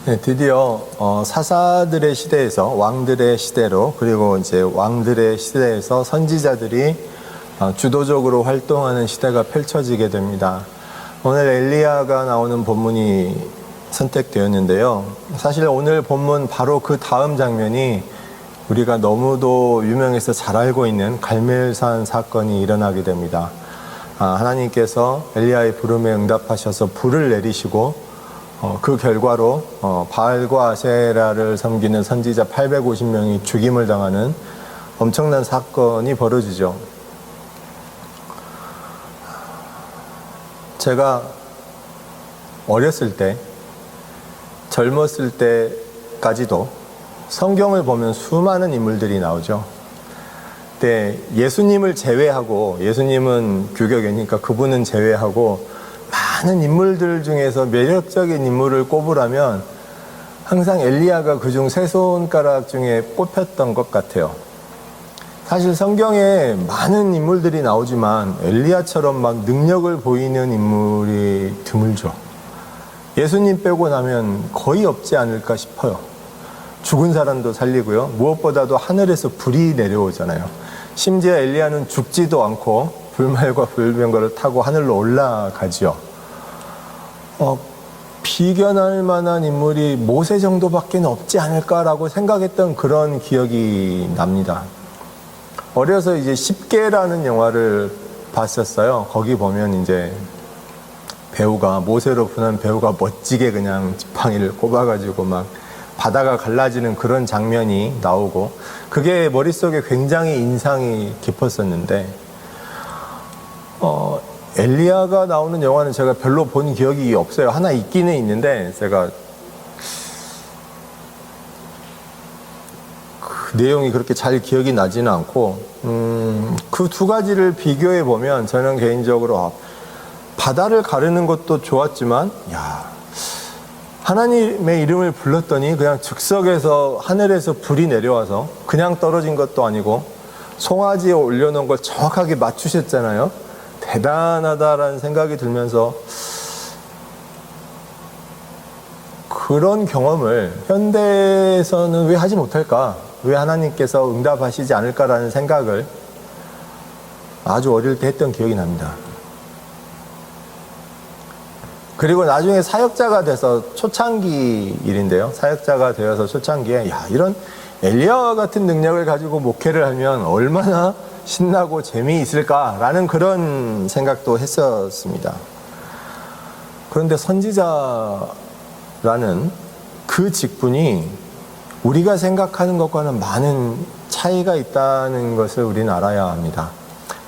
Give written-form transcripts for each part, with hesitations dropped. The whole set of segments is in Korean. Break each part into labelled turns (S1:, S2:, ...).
S1: 네, 드디어 사사들의 시대에서 왕들의 시대로, 그리고 이제 왕들의 시대에서 선지자들이 주도적으로 활동하는 시대가 펼쳐지게 됩니다. 오늘 엘리야가 나오는 본문이 선택되었는데요. 사실 오늘 본문 바로 그 다음 장면이 우리가 너무도 유명해서 잘 알고 있는 갈멜산 사건이 일어나게 됩니다. 하나님께서 엘리야의 부름에 응답하셔서 불을 내리시고 그 결과로 바알과 아세라를 섬기는 선지자 850명이 죽임을 당하는 엄청난 사건이 벌어지죠. 제가 어렸을 때, 젊었을 때까지도 성경을 보면 수많은 인물들이 나오죠. 근데 예수님을 제외하고, 예수님은 규격이니까 그분은 제외하고 많은 인물들 중에서 매력적인 인물을 꼽으라면 항상 엘리야가 그중 세 손가락 중에 꼽혔던 것 같아요. 사실 성경에 많은 인물들이 나오지만 엘리야처럼 막 능력을 보이는 인물이 드물죠. 예수님 빼고 나면 거의 없지 않을까 싶어요. 죽은 사람도 살리고요. 무엇보다도 하늘에서 불이 내려오잖아요. 심지어 엘리야는 죽지도 않고 불말과 불병거를 타고 하늘로 올라가지요. 비견할 만한 인물이 모세 정도밖에 없지 않을까라고 생각했던 그런 기억이 납니다. 어려서 이제 10개라는 영화를 봤었어요. 거기 보면 이제 모세로 분한 배우가 멋지게 그냥 지팡이를 꼽아가지고 막 바다가 갈라지는 그런 장면이 나오고, 그게 머릿속에 굉장히 인상이 깊었었는데, 엘리야가 나오는 영화는 제가 별로 본 기억이 없어요. 하나 있기는 있는데 제가 그 내용이 그렇게 잘 기억이 나지는 않고, 그 두 가지를 비교해 보면 저는 개인적으로 바다를 가르는 것도 좋았지만, 하나님의 이름을 불렀더니 그냥 즉석에서 하늘에서 불이 내려와서 그냥 떨어진 것도 아니고 송아지에 올려놓은 걸 정확하게 맞추셨잖아요. 대단하다라는 생각이 들면서, 그런 경험을 현대에서는 왜 하지 못할까? 왜 하나님께서 응답하시지 않을까라는 생각을 아주 어릴 때 했던 기억이 납니다. 그리고 나중에 사역자가 돼서, 초창기 일인데요. 사역자가 되어서 초창기에 이런 엘리야 같은 능력을 가지고 목회를 하면 얼마나 신나고 재미있을까라는 그런 생각도 했었습니다. 그런데 선지자라는 그 직분이 우리가 생각하는 것과는 많은 차이가 있다는 것을 우리는 알아야 합니다.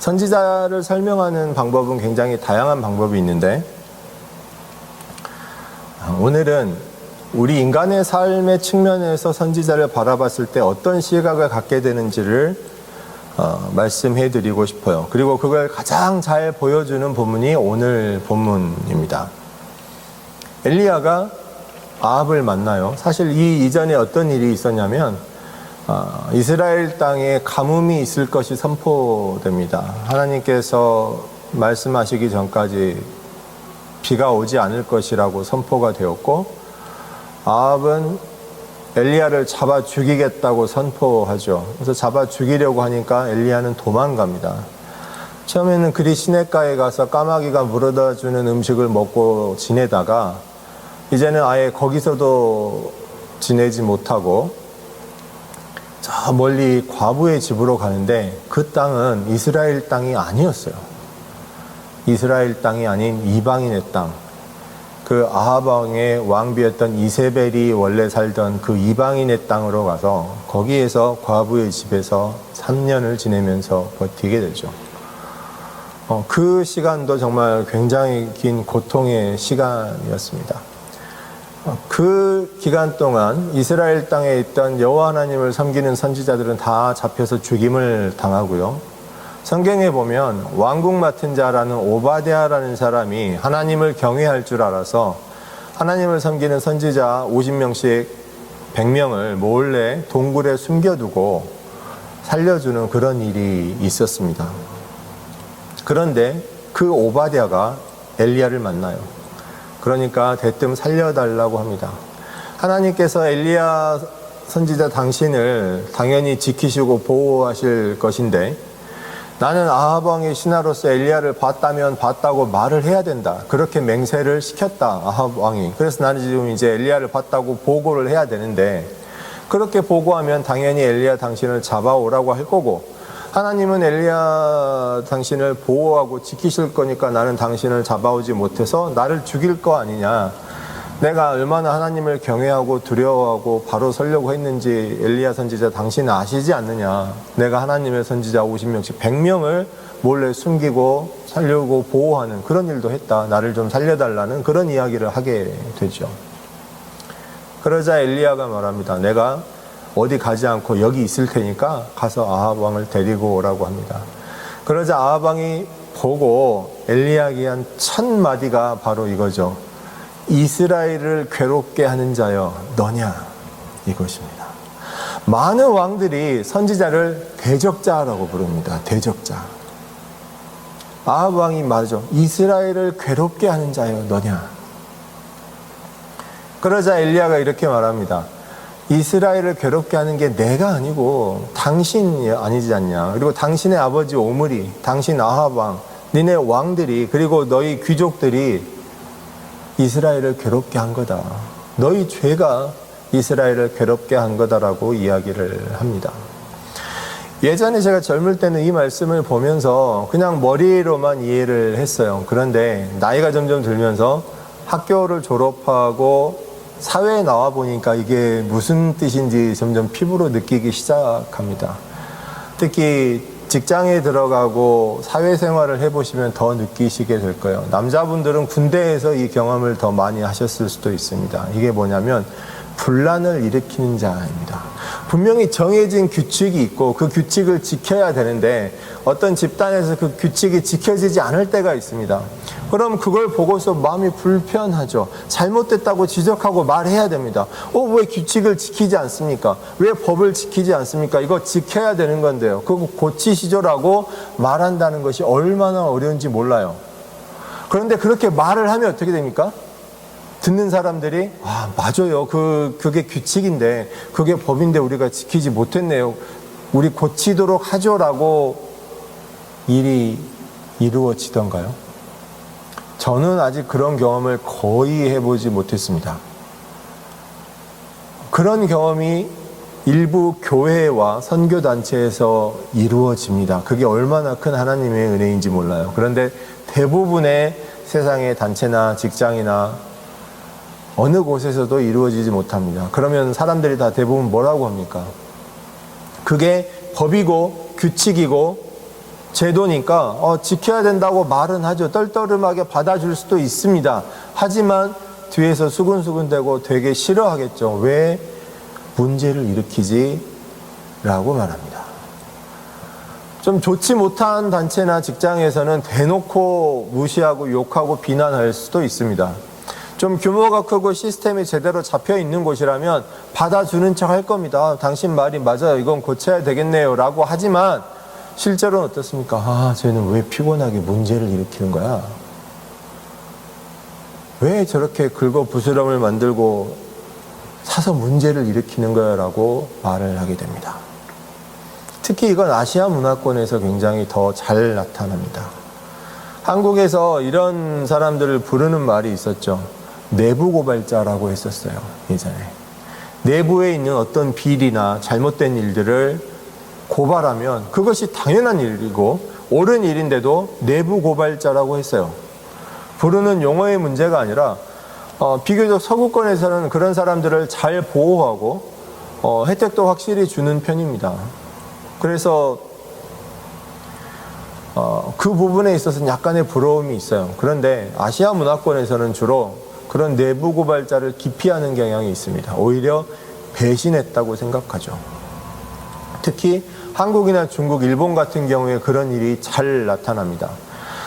S1: 선지자를 설명하는 방법은 굉장히 다양한 방법이 있는데, 오늘은 우리 인간의 삶의 측면에서 선지자를 바라봤을 때 어떤 시각을 갖게 되는지를 말씀해 드리고 싶어요. 그리고 그걸 가장 잘 보여주는 본문이 오늘 본문입니다. 엘리야가 아합을 만나요. 사실 이 이전에 어떤 일이 있었냐면, 이스라엘 땅에 가뭄이 있을 것이 선포됩니다. 하나님께서 말씀하시기 전까지 비가 오지 않을 것이라고 선포가 되었고, 아합은 엘리야를 잡아 죽이겠다고 선포하죠. 그래서 잡아 죽이려고 하니까 엘리야는 도망갑니다. 처음에는 그리 시냇가에 가서 까마귀가 물어다 주는 음식을 먹고 지내다가 이제는 아예 거기서도 지내지 못하고 저 멀리 과부의 집으로 가는데, 그 땅은 이스라엘 땅이 아니었어요. 이스라엘 땅이 아닌 이방인의 땅, 그 아합 왕의 왕비였던 이세벨이 원래 살던 그 이방인의 땅으로 가서 거기에서 과부의 집에서 3년을 지내면서 버티게 되죠. 그 시간도 정말 굉장히 긴 고통의 시간이었습니다. 그 기간 동안 이스라엘 땅에 있던 여호와 하나님을 섬기는 선지자들은 다 잡혀서 죽임을 당하고요. 성경에 보면 왕궁 맡은 자라는 오바댜라는 사람이 하나님을 경외할 줄 알아서 하나님을 섬기는 선지자 50명씩 100명을 몰래 동굴에 숨겨두고 살려주는 그런 일이 있었습니다. 그런데 그 오바댜가 엘리야를 만나요. 그러니까 대뜸 살려달라고 합니다. 하나님께서 엘리야 선지자 당신을 당연히 지키시고 보호하실 것인데 나는 아합 왕의 신하로서 엘리야를 봤다면 봤다고 말을 해야 된다. 그렇게 맹세를 시켰다, 아합 왕이. 그래서 나는 지금 이제 엘리야를 봤다고 보고를 해야 되는데 그렇게 보고하면 당연히 엘리야 당신을 잡아오라고 할 거고 하나님은 엘리야 당신을 보호하고 지키실 거니까 나는 당신을 잡아오지 못해서 나를 죽일 거 아니냐. 내가 얼마나 하나님을 경외하고 두려워하고 바로 서려고 했는지 엘리야 선지자 당신은 아시지 않느냐. 내가 하나님의 선지자 50명씩 100명을 몰래 숨기고 살려고 보호하는 그런 일도 했다. 나를 좀 살려달라는 그런 이야기를 하게 되죠. 그러자 엘리야가 말합니다. 내가 어디 가지 않고 여기 있을 테니까 가서 아합 왕을 데리고 오라고 합니다. 그러자 아합 왕이 보고 엘리야에게 한 1000마디가 바로 이거죠. 이스라엘을 괴롭게 하는 자여 너냐, 이것입니다. 많은 왕들이 선지자를 대적자라고 부릅니다. 대적자. 아합 왕이 말하죠. 이스라엘을 괴롭게 하는 자여 너냐. 그러자 엘리야가 이렇게 말합니다. 이스라엘을 괴롭게 하는 게 내가 아니고 당신이 아니지 않냐. 그리고 당신의 아버지 오므리, 당신 아합 왕, 니네 왕들이 그리고 너희 귀족들이 이스라엘을 괴롭게 한 거다. 너희 죄가 이스라엘을 괴롭게 한 거다라고 이야기를 합니다. 예전에 제가 젊을 때는 이 말씀을 보면서 그냥 머리로만 이해를 했어요. 그런데 나이가 점점 들면서 학교를 졸업하고 사회에 나와 보니까 이게 무슨 뜻인지 점점 피부로 느끼기 시작합니다. 특히 직장에 들어가고 사회생활을 해보시면 더 느끼시게 될 거예요. 남자분들은 군대에서 이 경험을 더 많이 하셨을 수도 있습니다. 이게 뭐냐면 분란을 일으키는 자입니다. 분명히 정해진 규칙이 있고 그 규칙을 지켜야 되는데 어떤 집단에서 그 규칙이 지켜지지 않을 때가 있습니다. 그럼 그걸 보고서 마음이 불편하죠. 잘못됐다고 지적하고 말해야 됩니다. 왜 규칙을 지키지 않습니까? 왜 법을 지키지 않습니까? 이거 지켜야 되는 건데요. 그거 고치시죠라고 말한다는 것이 얼마나 어려운지 몰라요. 그런데 그렇게 말을 하면 어떻게 됩니까? 듣는 사람들이 맞아요. 그게 규칙인데 그게 법인데 우리가 지키지 못했네요. 우리 고치도록 하죠라고 일이 이루어지던가요? 저는 아직 그런 경험을 거의 해보지 못했습니다. 그런 경험이 일부 교회와 선교단체에서 이루어집니다. 그게 얼마나 큰 하나님의 은혜인지 몰라요. 그런데 대부분의 세상의 단체나 직장이나 어느 곳에서도 이루어지지 못합니다. 그러면 사람들이 다 대부분 뭐라고 합니까? 그게 법이고 규칙이고 제도니까 지켜야 된다고 말은 하죠. 떨떠름하게 받아줄 수도 있습니다. 하지만 뒤에서 수근수근대고 되게 싫어하겠죠. 왜 문제를 일으키지? 라고 말합니다. 좀 좋지 못한 단체나 직장에서는 대놓고 무시하고 욕하고 비난할 수도 있습니다. 좀 규모가 크고 시스템이 제대로 잡혀 있는 곳이라면 받아주는 척 할 겁니다. 당신 말이 맞아요. 이건 고쳐야 되겠네요. 라고 하지만 실제로는 어떻습니까? 쟤는 왜 피곤하게 문제를 일으키는 거야? 왜 저렇게 긁어 부스럼을 만들고 사서 문제를 일으키는 거야? 라고 말을 하게 됩니다. 특히 이건 아시아 문화권에서 굉장히 더 잘 나타납니다. 한국에서 이런 사람들을 부르는 말이 있었죠. 내부 고발자라고 했었어요. 예전에. 내부에 있는 어떤 비리나 잘못된 일들을 고발하면 그것이 당연한 일이고 옳은 일인데도 내부 고발자라고 했어요. 부르는 용어의 문제가 아니라 비교적 서구권에서는 그런 사람들을 잘 보호하고 혜택도 확실히 주는 편입니다. 그래서 그 부분에 있어서는 약간의 부러움이 있어요. 그런데 아시아 문화권에서는 주로 그런 내부 고발자를 기피하는 경향이 있습니다. 오히려 배신했다고 생각하죠. 특히 한국이나 중국, 일본 같은 경우에 그런 일이 잘 나타납니다.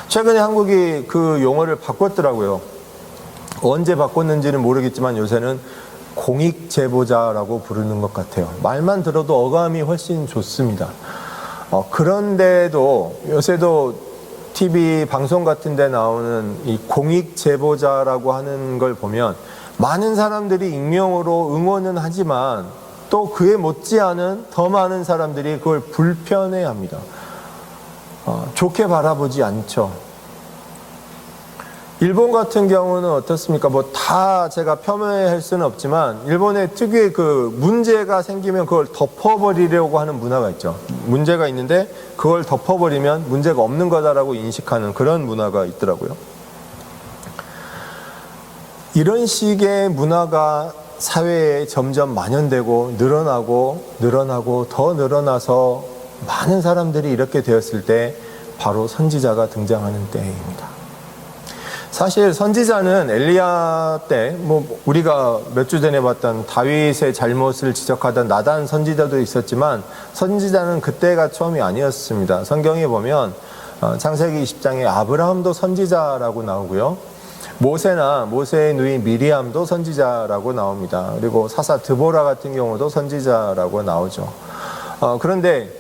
S1: 최근에 한국이 그 용어를 바꿨더라고요. 언제 바꿨는지는 모르겠지만 요새는 공익제보자라고 부르는 것 같아요. 말만 들어도 어감이 훨씬 좋습니다. 그런데도 요새도 TV 방송 같은 데 나오는 이 공익제보자라고 하는 걸 보면 많은 사람들이 익명으로 응원은 하지만 또 그에 못지않은 더 많은 사람들이 그걸 불편해합니다. 좋게 바라보지 않죠. 일본 같은 경우는 어떻습니까? 뭐 다 제가 폄훼할 수는 없지만 일본의 특유의 그 문제가 생기면 그걸 덮어버리려고 하는 문화가 있죠. 문제가 있는데 그걸 덮어버리면 문제가 없는 거다라고 인식하는 그런 문화가 있더라고요. 이런 식의 문화가 사회에 점점 만연되고 늘어나고 더 늘어나서 많은 사람들이 이렇게 되었을 때 바로 선지자가 등장하는 때입니다. 사실 선지자는 엘리야 때, 우리가 몇 주 전에 봤던 다윗의 잘못을 지적하던 나단 선지자도 있었지만 선지자는 그때가 처음이 아니었습니다. 성경에 보면 창세기 20장에 아브라함도 선지자라고 나오고요. 모세의 누이 미리암도 선지자라고 나옵니다. 그리고 사사 드보라 같은 경우도 선지자라고 나오죠. 그런데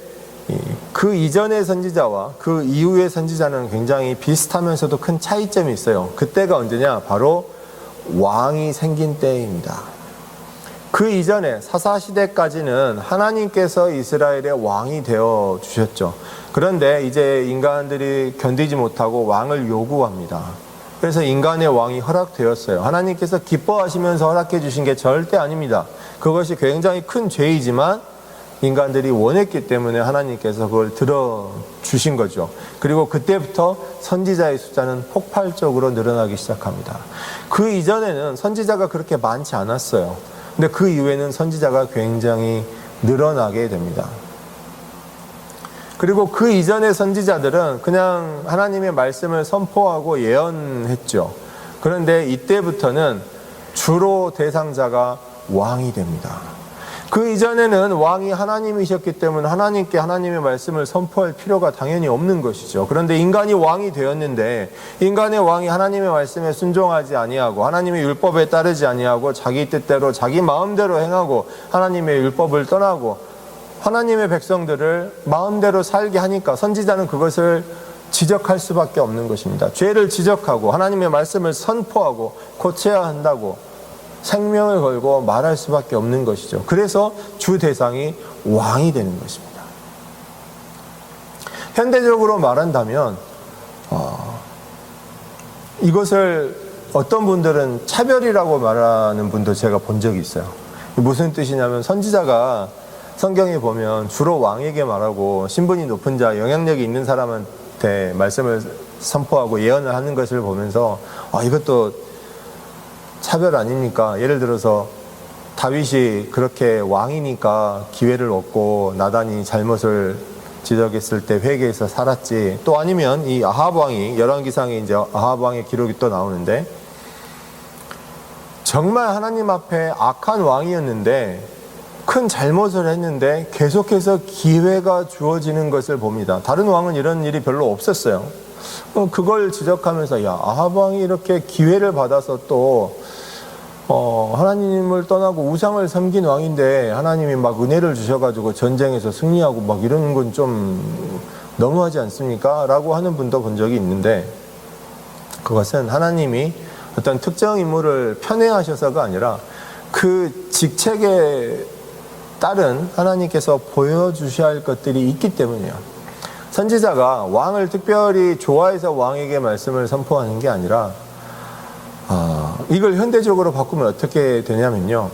S1: 그 이전의 선지자와 그 이후의 선지자는 굉장히 비슷하면서도 큰 차이점이 있어요. 그때가 언제냐? 바로 왕이 생긴 때입니다. 그 이전에 사사시대까지는 하나님께서 이스라엘의 왕이 되어 주셨죠. 그런데 이제 인간들이 견디지 못하고 왕을 요구합니다. 그래서 인간의 왕이 허락되었어요. 하나님께서 기뻐하시면서 허락해 주신 게 절대 아닙니다. 그것이 굉장히 큰 죄이지만 인간들이 원했기 때문에 하나님께서 그걸 들어주신 거죠. 그리고 그때부터 선지자의 숫자는 폭발적으로 늘어나기 시작합니다. 그 이전에는 선지자가 그렇게 많지 않았어요. 근데 그 이후에는 선지자가 굉장히 늘어나게 됩니다. 그리고 그 이전의 선지자들은 그냥 하나님의 말씀을 선포하고 예언했죠. 그런데 이때부터는 주로 대상자가 왕이 됩니다. 그 이전에는 왕이 하나님이셨기 때문에 하나님께 하나님의 말씀을 선포할 필요가 당연히 없는 것이죠. 그런데 인간이 왕이 되었는데 인간의 왕이 하나님의 말씀에 순종하지 아니하고 하나님의 율법에 따르지 아니하고 자기 뜻대로 자기 마음대로 행하고 하나님의 율법을 떠나고 하나님의 백성들을 마음대로 살게 하니까 선지자는 그것을 지적할 수밖에 없는 것입니다. 죄를 지적하고 하나님의 말씀을 선포하고 고쳐야 한다고 생명을 걸고 말할 수밖에 없는 것이죠. 그래서 주 대상이 왕이 되는 것입니다. 현대적으로 말한다면 이것을 어떤 분들은 차별이라고 말하는 분도 제가 본 적이 있어요. 무슨 뜻이냐면 선지자가 성경에 보면 주로 왕에게 말하고 신분이 높은 자, 영향력이 있는 사람한테 말씀을 선포하고 예언을 하는 것을 보면서 이것도 차별 아닙니까? 예를 들어서 다윗이 그렇게 왕이니까 기회를 얻고 나단이 잘못을 지적했을 때 회개해서 살았지. 또 아니면 이 아합 왕이 열왕기상에 이제 아합 왕의 기록이 또 나오는데 정말 하나님 앞에 악한 왕이었는데 큰 잘못을 했는데 계속해서 기회가 주어지는 것을 봅니다. 다른 왕은 이런 일이 별로 없었어요. 그걸 지적하면서 아합 왕이 이렇게 기회를 받아서 또 하나님을 떠나고 우상을 섬긴 왕인데 하나님이 막 은혜를 주셔가지고 전쟁에서 승리하고 막 이런 건 좀 너무하지 않습니까? 라고 하는 분도 본 적이 있는데 그것은 하나님이 어떤 특정 인물을 편애하셔서가 아니라 그 직책에 따른 하나님께서 보여주셔야 할 것들이 있기 때문이에요. 선지자가 왕을 특별히 좋아해서 왕에게 말씀을 선포하는 게 아니라 이걸 현대적으로 바꾸면 어떻게 되냐면요.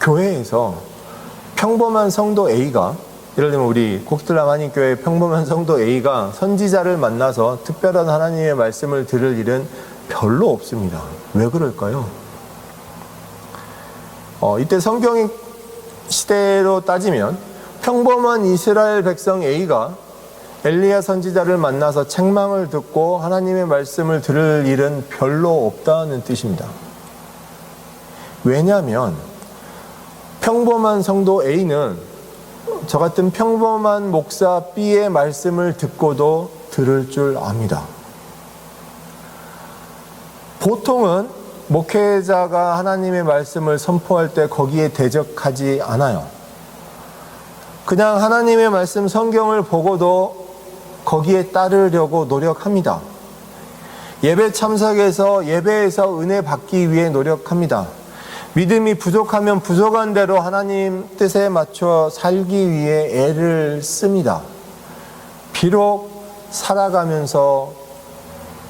S1: 교회에서 평범한 성도 A가 예를 들면 우리 곡들람 한인교회 평범한 성도 A가 선지자를 만나서 특별한 하나님의 말씀을 들을 일은 별로 없습니다. 왜 그럴까요? 이때 성경의 시대로 따지면 평범한 이스라엘 백성 A가 엘리야 선지자를 만나서 책망을 듣고 하나님의 말씀을 들을 일은 별로 없다는 뜻입니다. 왜냐하면 평범한 성도 A는 저 같은 평범한 목사 B의 말씀을 듣고도 들을 줄 압니다. 보통은 목회자가 하나님의 말씀을 선포할 때 거기에 대적하지 않아요. 그냥 하나님의 말씀 성경을 보고도 거기에 따르려고 노력합니다. 예배 참석해서 예배에서 은혜 받기 위해 노력합니다. 믿음이 부족하면 부족한 대로 하나님 뜻에 맞춰 살기 위해 애를 씁니다. 비록 살아가면서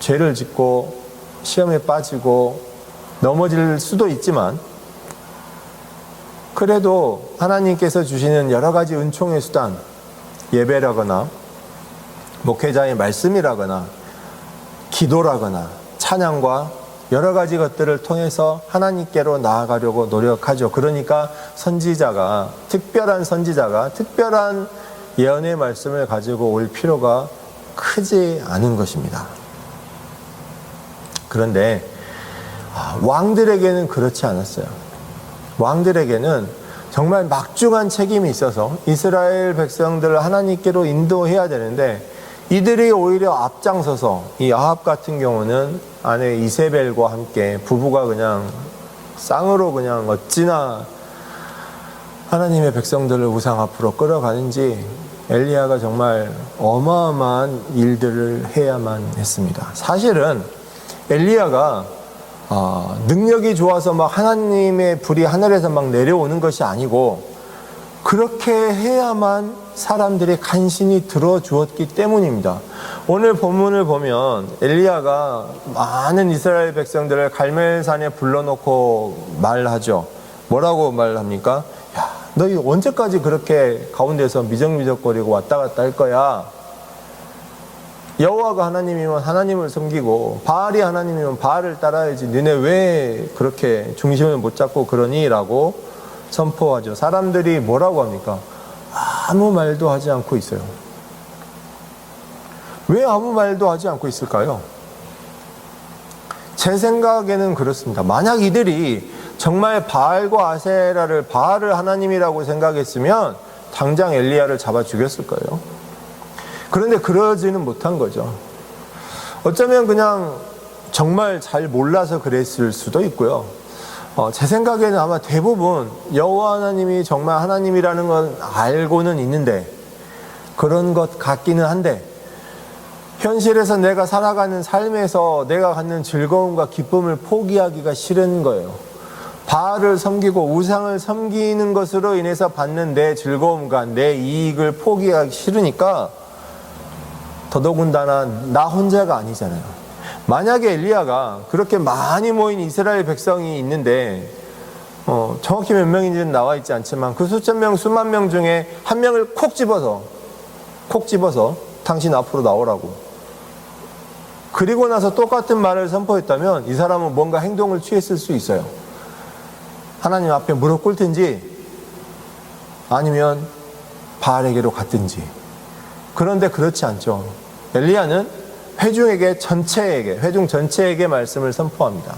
S1: 죄를 짓고 시험에 빠지고 넘어질 수도 있지만 그래도 하나님께서 주시는 여러 가지 은총의 수단, 예배라거나 목회자의 말씀이라거나 기도라거나 찬양과 여러 가지 것들을 통해서 하나님께로 나아가려고 노력하죠. 그러니까 특별한 선지자가 특별한 예언의 말씀을 가지고 올 필요가 크지 않은 것입니다. 그런데 왕들에게는 그렇지 않았어요. 왕들에게는 정말 막중한 책임이 있어서 이스라엘 백성들을 하나님께로 인도해야 되는데 이들이 오히려 앞장서서 이 아합 같은 경우는 아내 이세벨과 함께 부부가 그냥 쌍으로 그냥 어찌나 하나님의 백성들을 우상 앞으로 끌어가는지 엘리야가 정말 어마어마한 일들을 해야만 했습니다. 사실은 엘리야가 능력이 좋아서 막 하나님의 불이 하늘에서 막 내려오는 것이 아니고 그렇게 해야만 사람들이 간신히 들어주었기 때문입니다. 오늘 본문을 보면 엘리야가 많은 이스라엘 백성들을 갈멜산에 불러놓고 말하죠. 뭐라고 말합니까? 야, 너희 언제까지 그렇게 가운데서 미적미적거리고 왔다 갔다 할 거야? 여호와가 하나님이면 하나님을 섬기고 바알이 하나님이면 바알을 따라야지. 너네 왜 그렇게 중심을 못 잡고 그러니? 라고 선포하죠. 사람들이 뭐라고 합니까? 아무 말도 하지 않고 있어요. 왜 아무 말도 하지 않고 있을까요? 제 생각에는 그렇습니다. 만약 이들이 정말 바알과 아세라를 바알을 하나님이라고 생각했으면 당장 엘리야를 잡아 죽였을 거예요. 그런데 그러지는 못한 거죠. 어쩌면 그냥 정말 잘 몰라서 그랬을 수도 있고요. 제 생각에는 아마 대부분 여호와 하나님이 정말 하나님이라는 건 알고는 있는데 그런 것 같기는 한데 현실에서 내가 살아가는 삶에서 내가 갖는 즐거움과 기쁨을 포기하기가 싫은 거예요. 바알을 섬기고 우상을 섬기는 것으로 인해서 받는 내 즐거움과 내 이익을 포기하기 싫으니까 더더군다나 나 혼자가 아니잖아요. 만약에 엘리야가 그렇게 많이 모인 이스라엘 백성이 있는데 정확히 몇 명인지는 나와 있지 않지만 그 수천 명, 수만 명 중에 한 명을 콕 집어서 당신 앞으로 나오라고 그리고 나서 똑같은 말을 선포했다면 이 사람은 뭔가 행동을 취했을 수 있어요. 하나님 앞에 무릎 꿇든지 아니면 바알에게로 갔든지. 그런데 그렇지 않죠. 엘리야는 회중 전체에게 말씀을 선포합니다.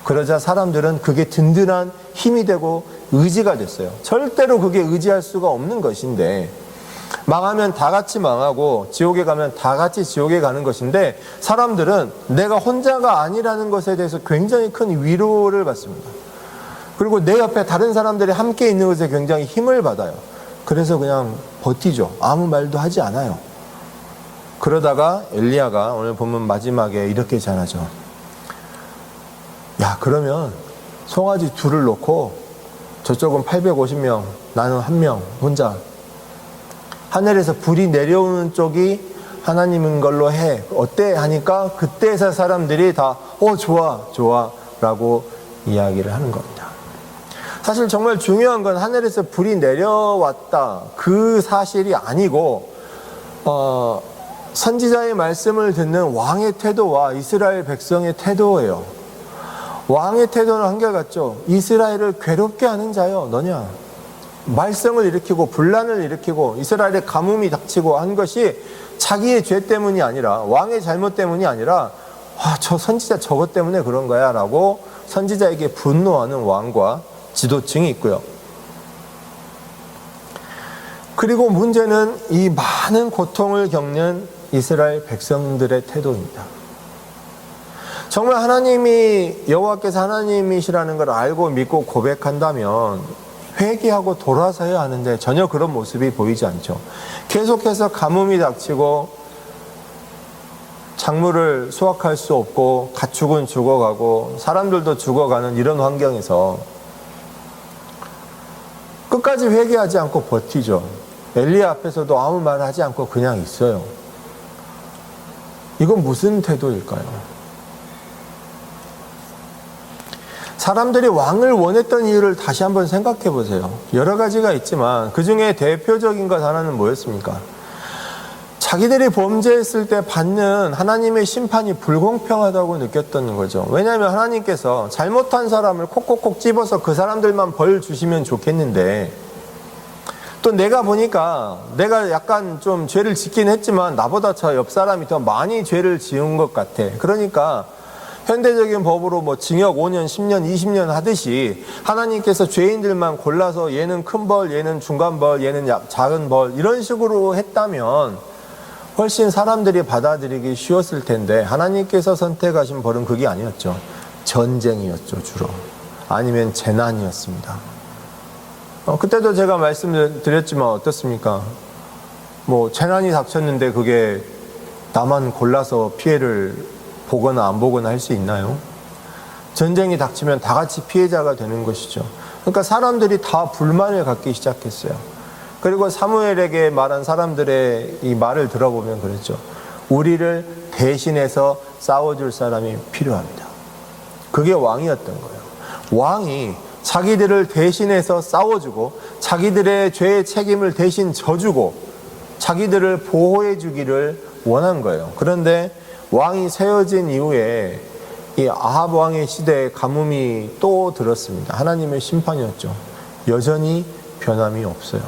S1: 그러자 사람들은 그게 든든한 힘이 되고 의지가 됐어요. 절대로 그게 의지할 수가 없는 것인데 망하면 다 같이 망하고 지옥에 가면 다 같이 지옥에 가는 것인데 사람들은 내가 혼자가 아니라는 것에 대해서 굉장히 큰 위로를 받습니다. 그리고 내 옆에 다른 사람들이 함께 있는 것에 굉장히 힘을 받아요. 그래서 그냥 버티죠. 아무 말도 하지 않아요. 그러다가 엘리야가 오늘 보면 마지막에 이렇게 전하죠. 야, 그러면 송아지 둘을 놓고 저쪽은 850명, 나는 1명 혼자 하늘에서 불이 내려오는 쪽이 하나님인 걸로 해. 어때? 하니까 그때서 사람들이 다 좋아 라고 이야기를 하는 겁니다. 사실 정말 중요한 건 하늘에서 불이 내려왔다 그 사실이 아니고 선지자의 말씀을 듣는 왕의 태도와 이스라엘 백성의 태도예요. 왕의 태도는 한결같죠. 이스라엘을 괴롭게 하는 자여 너냐. 말썽을 일으키고 분란을 일으키고 이스라엘의 가뭄이 닥치고 한 것이 자기의 죄 때문이 아니라 왕의 잘못 때문이 아니라 저 선지자 저것 때문에 그런 거야 라고 선지자에게 분노하는 왕과 지도층이 있고요. 그리고 문제는 이 많은 고통을 겪는 이스라엘 백성들의 태도입니다. 정말 하나님이 여호와께서 하나님이시라는 걸 알고 믿고 고백한다면 회개하고 돌아서야 하는데 전혀 그런 모습이 보이지 않죠. 계속해서 가뭄이 닥치고 작물을 수확할 수 없고 가축은 죽어가고 사람들도 죽어가는 이런 환경에서 끝까지 회개하지 않고 버티죠. 엘리야 앞에서도 아무 말 하지 않고 그냥 있어요. 이건 무슨 태도일까요? 사람들이 왕을 원했던 이유를 다시 한번 생각해 보세요. 여러 가지가 있지만 그 중에 대표적인 것 하나는 뭐였습니까? 자기들이 범죄했을 때 받는 하나님의 심판이 불공평하다고 느꼈던 거죠. 왜냐하면 하나님께서 잘못한 사람을 콕콕콕 집어서 그 사람들만 벌 주시면 좋겠는데, 또 내가 보니까 내가 약간 좀 죄를 짓긴 했지만 나보다 저 옆 사람이 더 많이 죄를 지은 것 같아. 그러니까 현대적인 법으로 뭐 징역 5년, 10년, 20년 하듯이 하나님께서 죄인들만 골라서 얘는 큰 벌, 얘는 중간 벌, 얘는 작은 벌 이런 식으로 했다면 훨씬 사람들이 받아들이기 쉬웠을 텐데, 하나님께서 선택하신 벌은 그게 아니었죠. 전쟁이었죠, 주로. 아니면 재난이었습니다. 그때도 제가 말씀드렸지만 어떻습니까? 뭐 재난이 닥쳤는데 그게 나만 골라서 피해를 보거나 안 보거나 할 수 있나요? 전쟁이 닥치면 다 같이 피해자가 되는 것이죠. 그러니까 사람들이 다 불만을 갖기 시작했어요. 그리고 사무엘에게 말한 사람들의 이 말을 들어보면 그랬죠. 우리를 대신해서 싸워줄 사람이 필요합니다. 그게 왕이었던 거예요. 왕이 자기들을 대신해서 싸워주고 자기들의 죄의 책임을 대신 져주고 자기들을 보호해 주기를 원한 거예요. 그런데 왕이 세워진 이후에 이 아합 왕의 시대에 가뭄이 또 들었습니다. 하나님의 심판이었죠. 여전히 변함이 없어요.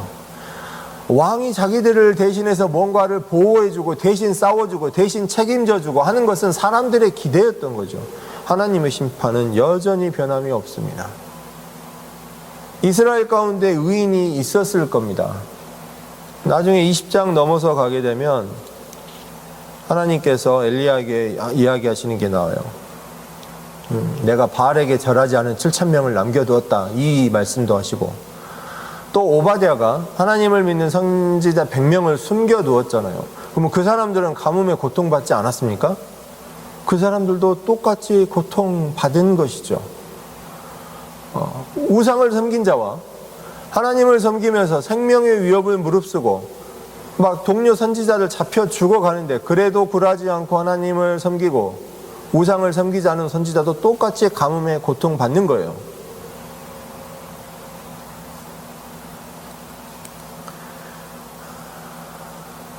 S1: 왕이 자기들을 대신해서 뭔가를 보호해주고 대신 싸워주고 대신 책임져주고 하는 것은 사람들의 기대였던 거죠. 하나님의 심판은 여전히 변함이 없습니다. 이스라엘 가운데 의인이 있었을 겁니다. 나중에 20장 넘어서 가게 되면 하나님께서 엘리야에게 이야기하시는 게 나와요. 내가 바알에게 절하지 않은 7,000명을 남겨두었다, 이 말씀도 하시고, 또 오바댜가 하나님을 믿는 선지자 100명을 숨겨두었잖아요. 그러면 그 사람들은 가뭄에 고통받지 않았습니까? 그 사람들도 똑같이 고통받은 것이죠. 우상을 섬긴 자와 하나님을 섬기면서 생명의 위협을 무릅쓰고 막 동료 선지자들 잡혀 죽어가는데 그래도 굴하지 않고 하나님을 섬기고 우상을 섬기지 않은 선지자도 똑같이 가뭄에 고통받는 거예요.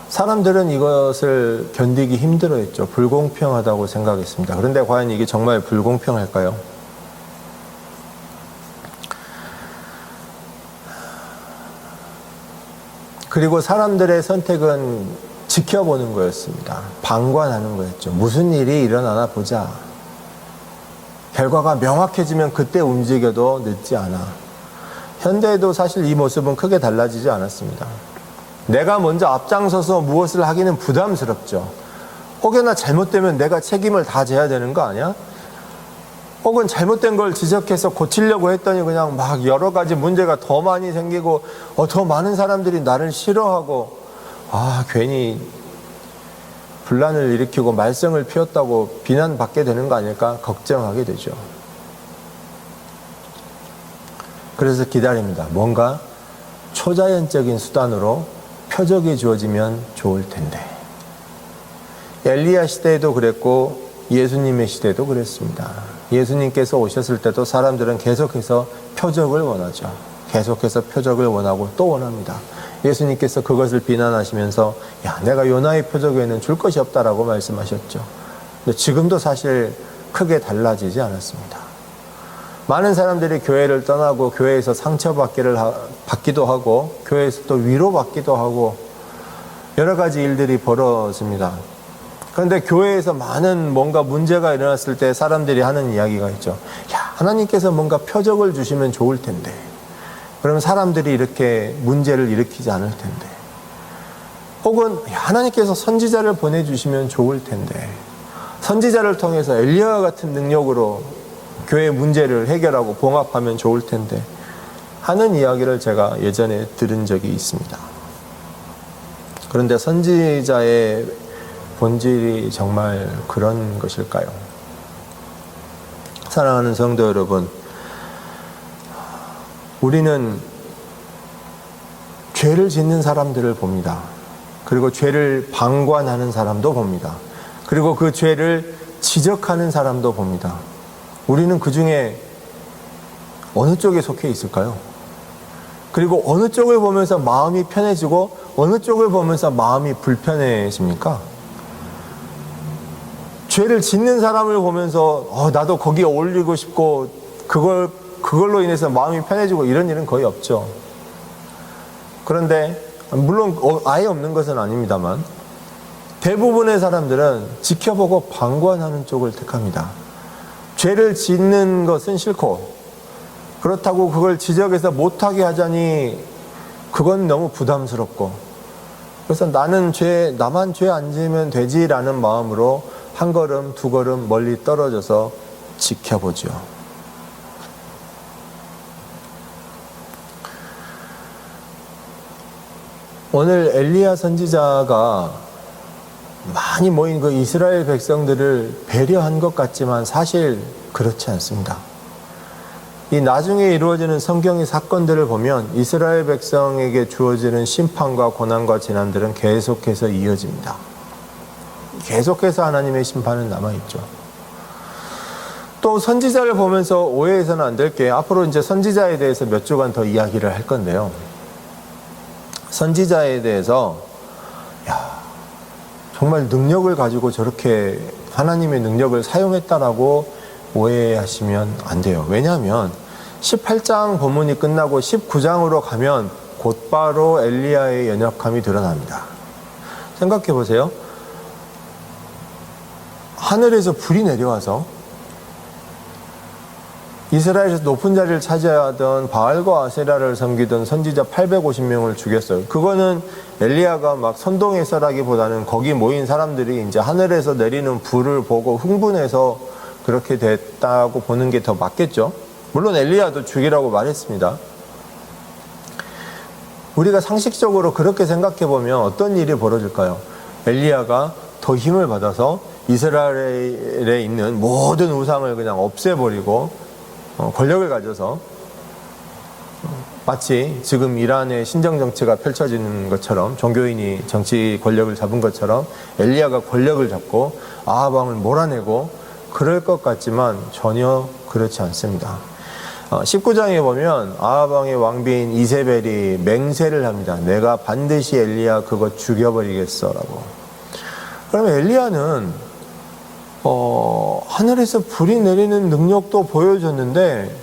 S1: 사람들은 이것을 견디기 힘들어했죠. 불공평하다고 생각했습니다. 그런데 과연 이게 정말 불공평할까요? 그리고 사람들의 선택은 지켜보는 거였습니다. 방관하는 거였죠. 무슨 일이 일어나나 보자. 결과가 명확해지면 그때 움직여도 늦지 않아. 현대에도 사실 이 모습은 크게 달라지지 않았습니다. 내가 먼저 앞장서서 무엇을 하기는 부담스럽죠. 혹여나 잘못되면 내가 책임을 다 져야 되는 거 아니야? 혹은 잘못된 걸 지적해서 고치려고 했더니 그냥 막 여러 가지 문제가 더 많이 생기고 더 많은 사람들이 나를 싫어하고 괜히 분란을 일으키고 말썽을 피웠다고 비난받게 되는 거 아닐까 걱정하게 되죠. 그래서 기다립니다. 뭔가 초자연적인 수단으로 표적이 주어지면 좋을 텐데. 엘리야 시대에도 그랬고 예수님의 시대도 그랬습니다. 예수님께서 오셨을 때도 사람들은 계속해서 표적을 원하죠. 계속해서 표적을 원하고 또 원합니다. 예수님께서 그것을 비난하시면서 내가 요나의 표적 외에는 줄 것이 없다라고 말씀하셨죠. 근데 지금도 사실 크게 달라지지 않았습니다. 많은 사람들이 교회를 떠나고 교회에서 상처받기도 하고 교회에서 또 위로받기도 하고 여러 가지 일들이 벌어집니다. 그런데 교회에서 많은 뭔가 문제가 일어났을 때 사람들이 하는 이야기가 있죠. 하나님께서 뭔가 표적을 주시면 좋을 텐데. 그러면 사람들이 이렇게 문제를 일으키지 않을 텐데. 혹은 하나님께서 선지자를 보내주시면 좋을 텐데. 선지자를 통해서 엘리야와 같은 능력으로 교회 문제를 해결하고 봉합하면 좋을 텐데 하는 이야기를 제가 예전에 들은 적이 있습니다. 그런데 선지자의 본질이 정말 그런 것일까요? 사랑하는 성도 여러분, 우리는 죄를 짓는 사람들을 봅니다. 그리고 죄를 방관하는 사람도 봅니다. 그리고 그 죄를 지적하는 사람도 봅니다. 우리는 그 중에 어느 쪽에 속해 있을까요? 그리고 어느 쪽을 보면서 마음이 편해지고 어느 쪽을 보면서 마음이 불편해집니까? 죄를 짓는 사람을 보면서 나도 거기에 어울리고 싶고 그걸로 인해서 마음이 편해지고 이런 일은 거의 없죠. 그런데 물론 아예 없는 것은 아닙니다만 대부분의 사람들은 지켜보고 방관하는 쪽을 택합니다. 죄를 짓는 것은 싫고 그렇다고 그걸 지적해서 못하게 하자니 그건 너무 부담스럽고 그래서 나만 죄 안 지으면 되지라는 마음으로 한 걸음 두 걸음 멀리 떨어져서 지켜보죠. 오늘 엘리야 선지자가 많이 모인 그 이스라엘 백성들을 배려한 것 같지만 사실 그렇지 않습니다. 이 나중에 이루어지는 성경의 사건들을 보면 이스라엘 백성에게 주어지는 심판과 고난과 재난들은 계속해서 이어집니다. 계속해서 하나님의 심판은 남아있죠. 또 선지자를 보면서 오해해서는 안 될 게 앞으로 이제 선지자에 대해서 몇 주간 더 이야기를 할 건데요. 선지자에 대해서 정말 능력을 가지고 저렇게 하나님의 능력을 사용했다라고 오해하시면 안 돼요. 왜냐하면 18장 본문이 끝나고 19장으로 가면 곧바로 엘리야의 연약함이 드러납니다. 생각해 보세요. 하늘에서 불이 내려와서 이스라엘에서 높은 자리를 차지하던 바알과 아세라를 섬기던 선지자 850명을 죽였어요. 그거는 엘리야가 막 선동해서라기보다는 거기 모인 사람들이 이제 하늘에서 내리는 불을 보고 흥분해서 그렇게 됐다고 보는 게 더 맞겠죠. 물론 엘리야도 죽이라고 말했습니다. 우리가 상식적으로 그렇게 생각해 보면 어떤 일이 벌어질까요? 엘리야가 더 힘을 받아서 이스라엘에 있는 모든 우상을 그냥 없애버리고 권력을 가져서 마치 지금 이란의 신정정치가 펼쳐지는 것처럼 종교인이 정치 권력을 잡은 것처럼 엘리야가 권력을 잡고 아합 왕을 몰아내고 그럴 것 같지만 전혀 그렇지 않습니다. 19장에 보면 아합 왕의 왕비인 이세벨이 맹세를 합니다. 내가 반드시 엘리야 그거 죽여버리겠어라고. 그러면 엘리야는 하늘에서 불이 내리는 능력도 보여줬는데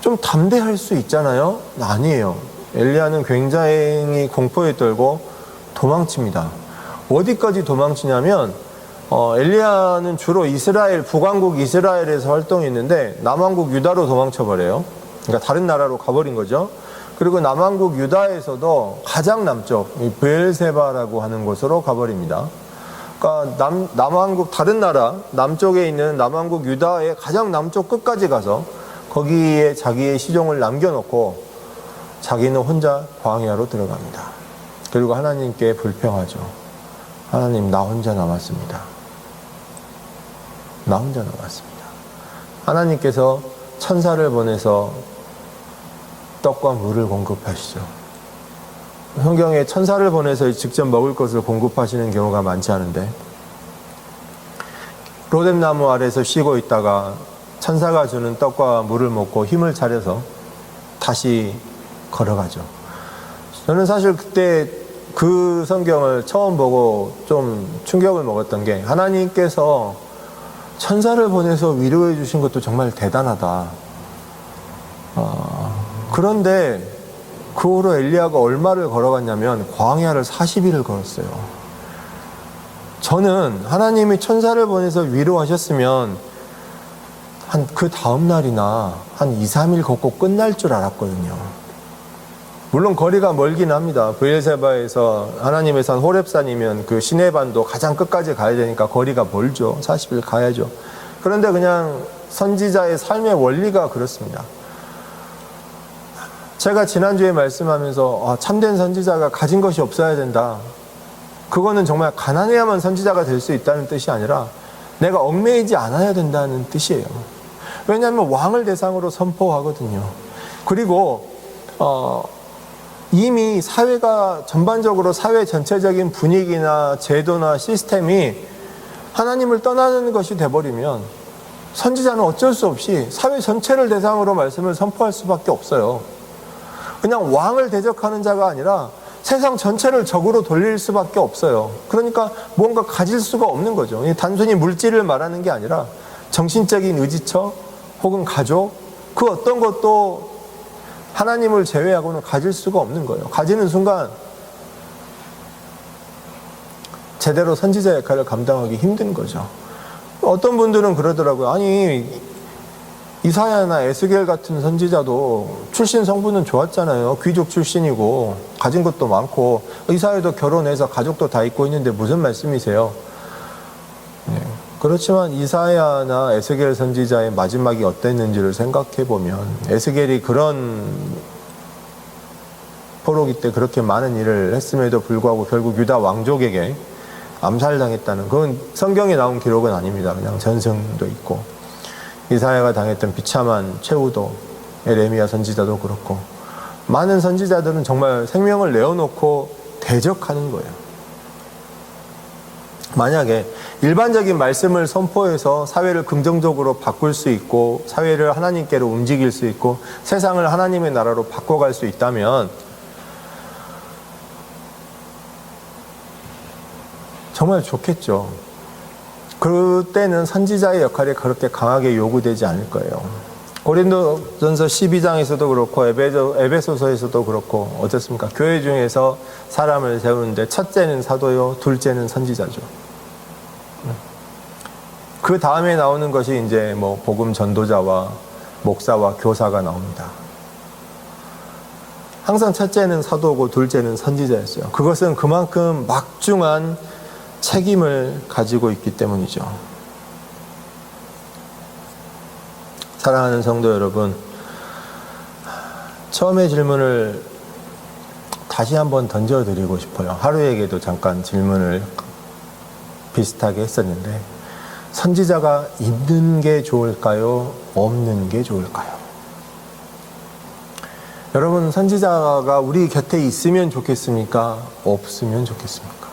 S1: 좀 담대할 수 있잖아요? 아니에요. 엘리야는 굉장히 공포에 떨고 도망칩니다. 어디까지 도망치냐면 엘리야는 주로 이스라엘, 북왕국 이스라엘에서 활동했는데 남왕국 유다로 도망쳐버려요. 그러니까 다른 나라로 가버린 거죠. 그리고 남왕국 유다에서도 가장 남쪽 브엘세바라고 하는 곳으로 가버립니다. 그러니까 남왕국 다른 나라 남쪽에 있는 남왕국 유다의 가장 남쪽 끝까지 가서 거기에 자기의 시종을 남겨놓고 자기는 혼자 광야로 들어갑니다. 그리고 하나님께 불평하죠. 하나님, 나 혼자 남았습니다. 나 혼자 남았습니다. 하나님께서 천사를 보내서 떡과 물을 공급하시죠. 성경에 천사를 보내서 직접 먹을 것을 공급하시는 경우가 많지 않은데 로뎀나무 아래에서 쉬고 있다가 천사가 주는 떡과 물을 먹고 힘을 차려서 다시 걸어가죠. 저는 사실 그때 그 성경을 처음 보고 좀 충격을 먹었던 게 하나님께서 천사를 보내서 위로해 주신 것도 정말 대단하다. 그런데 그 후로 엘리야가 얼마를 걸어갔냐면 광야를 40일을 걸었어요. 저는 하나님이 천사를 보내서 위로하셨으면 한 그 다음 날이나 한 2, 3일 걷고 끝날 줄 알았거든요. 물론 거리가 멀긴 합니다. 브엘세바에서 하나님의 산 호렙산이면 그 시내반도 가장 끝까지 가야 되니까 거리가 멀죠. 40일 가야죠. 그런데 그냥 선지자의 삶의 원리가 그렇습니다. 제가 지난주에 말씀하면서 참된 선지자가 가진 것이 없어야 된다. 그거는 정말 가난해야만 선지자가 될 수 있다는 뜻이 아니라 내가 얽매이지 않아야 된다는 뜻이에요. 왜냐하면 왕을 대상으로 선포하거든요. 그리고 이미 사회가 전반적으로 사회 전체적인 분위기나 제도나 시스템이 하나님을 떠나는 것이 돼버리면 선지자는 어쩔 수 없이 사회 전체를 대상으로 말씀을 선포할 수밖에 없어요. 그냥 왕을 대적하는 자가 아니라 세상 전체를 적으로 돌릴 수밖에 없어요. 그러니까 뭔가 가질 수가 없는 거죠. 단순히 물질을 말하는 게 아니라 정신적인 의지처 혹은 가족, 그 어떤 것도 하나님을 제외하고는 가질 수가 없는 거예요. 가지는 순간 제대로 선지자 역할을 감당하기 힘든 거죠. 어떤 분들은 그러더라고요. 아니, 이사야나 에스겔 같은 선지자도 출신 성분은 좋았잖아요. 귀족 출신이고 가진 것도 많고 이사야도 결혼해서 가족도 다 있고 있는데 무슨 말씀이세요? 네. 그렇지만 이사야나 에스겔 선지자의 마지막이 어땠는지를 생각해 보면 에스겔이 그런 포로기 때 그렇게 많은 일을 했음에도 불구하고 결국 유다 왕족에게 암살당했다는, 그건 성경에 나온 기록은 아닙니다. 그냥 전승도 있고, 이사야가 당했던 비참한 최후도, 에레미야 선지자도 그렇고, 많은 선지자들은 정말 생명을 내어놓고 대적하는 거예요. 만약에 일반적인 말씀을 선포해서 사회를 긍정적으로 바꿀 수 있고 사회를 하나님께로 움직일 수 있고 세상을 하나님의 나라로 바꿔갈 수 있다면 정말 좋겠죠. 그때는 선지자의 역할이 그렇게 강하게 요구되지 않을 거예요. 고린도전서 12장에서도 그렇고 에베소서에서도 그렇고 어떻습니까? 교회 중에서 사람을 세우는데 첫째는 사도요, 둘째는 선지자죠. 그 다음에 나오는 것이 이제 뭐 복음 전도자와 목사와 교사가 나옵니다. 항상 첫째는 사도고 둘째는 선지자였어요. 그것은 그만큼 막중한 책임을 가지고 있기 때문이죠. 사랑하는 성도 여러분, 처음에 질문을 다시 한번 던져드리고 싶어요. 하루에게도 잠깐 질문을 비슷하게 했었는데, 선지자가 있는 게 좋을까요? 없는 게 좋을까요? 여러분, 선지자가 우리 곁에 있으면 좋겠습니까? 없으면 좋겠습니까?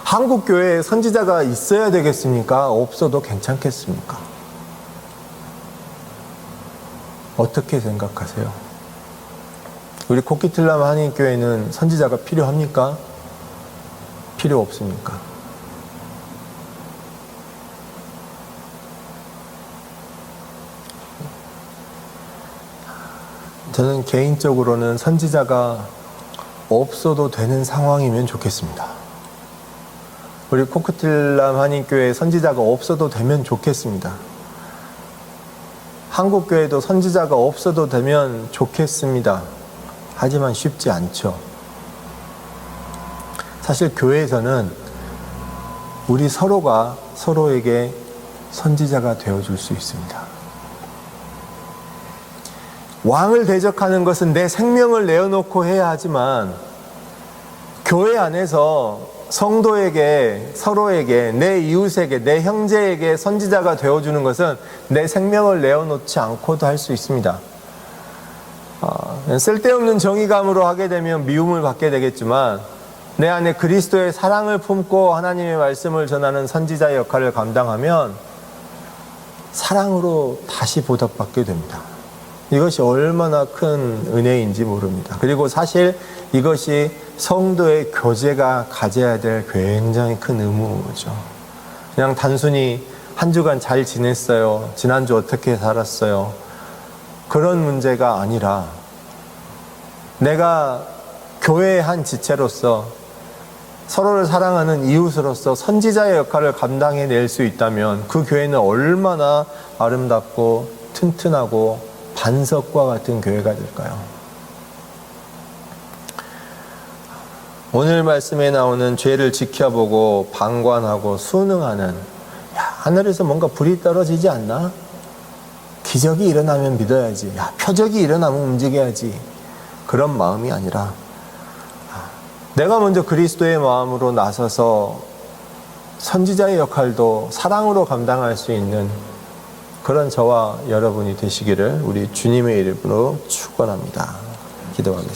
S1: 한국 교회에 선지자가 있어야 되겠습니까? 없어도 괜찮겠습니까? 어떻게 생각하세요? 우리 코키틀람 한인교회는 선지자가 필요합니까? 필요 없습니까? 저는 개인적으로는 선지자가 없어도 되는 상황이면 좋겠습니다. 우리 코키틀람 한인교회에 선지자가 없어도 되면 좋겠습니다. 한국교회도 선지자가 없어도 되면 좋겠습니다. 하지만 쉽지 않죠. 사실 교회에서는 우리 서로가 서로에게 선지자가 되어줄 수 있습니다. 왕을 대적하는 것은 내 생명을 내어놓고 해야 하지만 교회 안에서 성도에게, 서로에게, 내 이웃에게, 내 형제에게 선지자가 되어주는 것은 내 생명을 내어놓지 않고도 할 수 있습니다. 쓸데없는 정의감으로 하게 되면 미움을 받게 되겠지만 내 안에 그리스도의 사랑을 품고 하나님의 말씀을 전하는 선지자의 역할을 감당하면 사랑으로 다시 보답받게 됩니다. 이것이 얼마나 큰 은혜인지 모릅니다. 그리고 사실 이것이 성도의 교제가 가져야 될 굉장히 큰 의무죠. 그냥 단순히 한 주간 잘 지냈어요, 지난주 어떻게 살았어요, 그런 문제가 아니라 내가 교회의 한 지체로서 서로를 사랑하는 이웃으로서 선지자의 역할을 감당해낼 수 있다면 그 교회는 얼마나 아름답고 튼튼하고 반석과 같은 교회가 될까요? 오늘 말씀에 나오는 죄를 지켜보고 방관하고 순응하는, 하늘에서 뭔가 불이 떨어지지 않나? 기적이 일어나면 믿어야지, 표적이 일어나면 움직여야지, 그런 마음이 아니라 내가 먼저 그리스도의 마음으로 나서서 선지자의 역할도 사랑으로 감당할 수 있는 그런 저와 여러분이 되시기를 우리 주님의 이름으로 축원합니다. 기도하겠습니다.